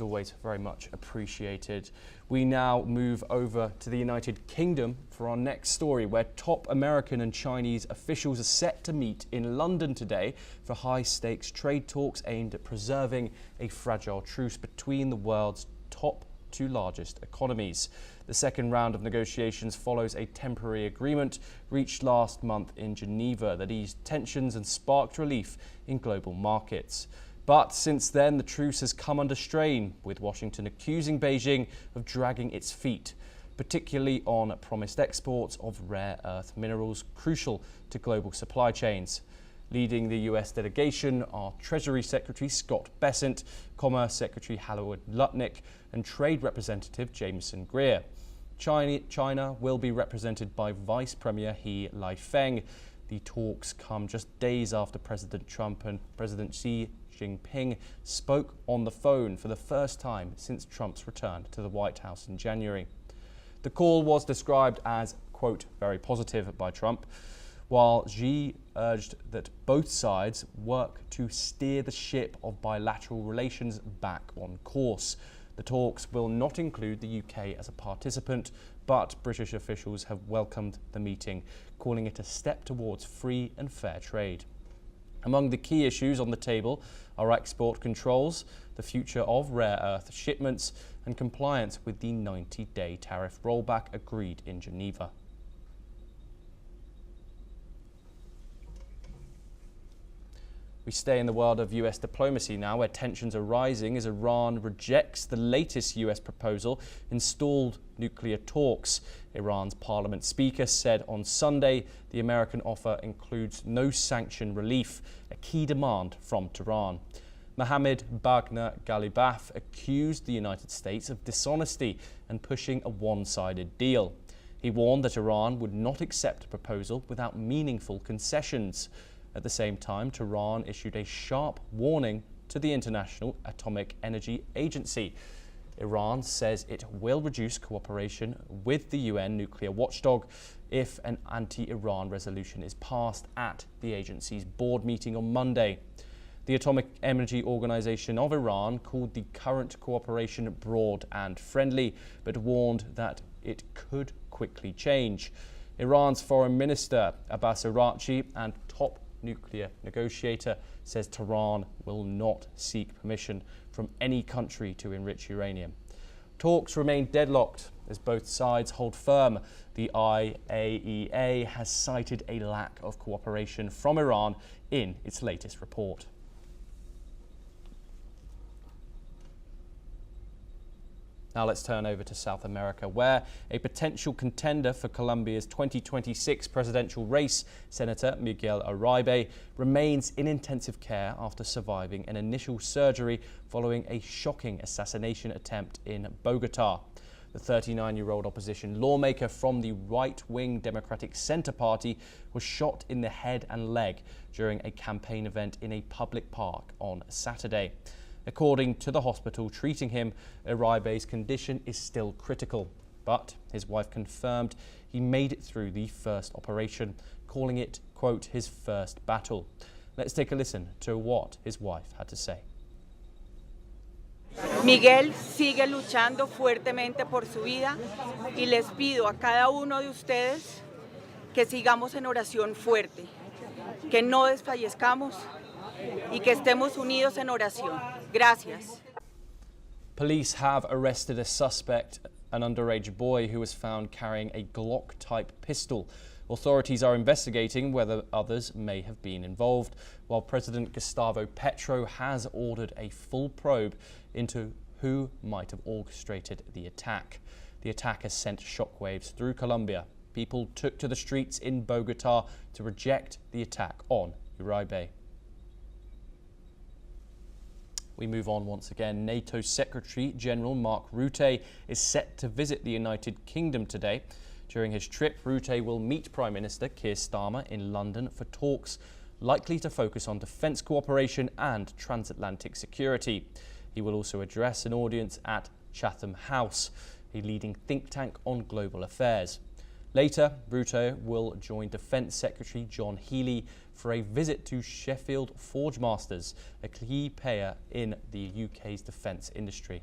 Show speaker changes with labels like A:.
A: Always very much appreciated. We now move over to the United Kingdom for our next story, where top American and Chinese officials are set to meet in London today for high-stakes trade talks aimed at preserving a fragile truce between the world's top two largest economies. The second round of negotiations follows a temporary agreement reached last month in Geneva that eased tensions and sparked relief in global markets. But since then, the truce has come under strain, with Washington accusing Beijing of dragging its feet, particularly on promised exports of rare earth minerals crucial to global supply chains. Leading the US delegation are Treasury Secretary Scott Bessent, Commerce Secretary Howard Lutnick, and Trade Representative Jameson Greer. China will be represented by Vice Premier He Lifeng. The talks come just days after President Trump and President Xi Jinping spoke on the phone for the first time since Trump's return to the White House in January. The call was described as, quote, very positive by Trump, while Xi urged that both sides work to steer the ship of bilateral relations back on course. The talks will not include the UK as a participant, but British officials have welcomed the meeting, calling it a step towards free and fair trade. Among the key issues on the table are export controls, the future of rare earth shipments, and compliance with the 90-day tariff rollback agreed in Geneva. We stay in the world of US diplomacy now, where tensions are rising as Iran rejects the latest US proposal in stalled nuclear talks. Iran's parliament speaker said on Sunday the American offer includes no sanction relief, a key demand from Tehran. Mohammed Bagher Ghalibaf accused the United States of dishonesty and pushing a one-sided deal. He warned that Iran would not accept a proposal without meaningful concessions. At the same time, Tehran issued a sharp warning to the International Atomic Energy Agency. Iran says it will reduce cooperation with the UN nuclear watchdog if an anti-Iran resolution is passed at the agency's board meeting on Monday. The Atomic Energy Organization of Iran called the current cooperation broad and friendly, but warned that it could quickly change. Iran's Foreign Minister Abbas Araghchi and top nuclear negotiator says Tehran will not seek permission from any country to enrich uranium. Talks remain deadlocked as both sides hold firm. The IAEA has cited a lack of cooperation from Iran in its latest report. Now let's turn over to South America, where a potential contender for Colombia's 2026 presidential race, Senator Miguel Uribe, remains in intensive care after surviving an initial surgery following a shocking assassination attempt in Bogota. The 39-year-old opposition lawmaker from the right-wing Democratic Center Party was shot in the head and leg during a campaign event in a public park on Saturday. According to the hospital treating him, Uribe's condition is still critical, but his wife confirmed he made it through the first operation, calling it, quote, his first battle. Let's take a listen to what his wife had to say.
B: Miguel sigue luchando fuertemente por su vida y les pido a cada uno de ustedes que sigamos en oración fuerte, que no desfallezcamos y que estemos unidos en oración. Gracias.
A: Police have arrested a suspect, an underage boy who was found carrying a Glock-type pistol. Authorities are investigating whether others may have been involved, while President Gustavo Petro has ordered a full probe into who might have orchestrated the attack. The attack has sent shockwaves through Colombia. People took to the streets in Bogota to reject the attack on Uribe. We move on once again. NATO Secretary General Mark Rutte is set to visit the United Kingdom today. During his trip, Rutte will meet Prime Minister Keir Starmer in London for talks likely to focus on defence cooperation and transatlantic security. He will also address an audience at Chatham House, a leading think tank on global affairs. Later, Ruto will join Defence Secretary John Healey for a visit to Sheffield Forgemasters, a key player in the UK's defence industry.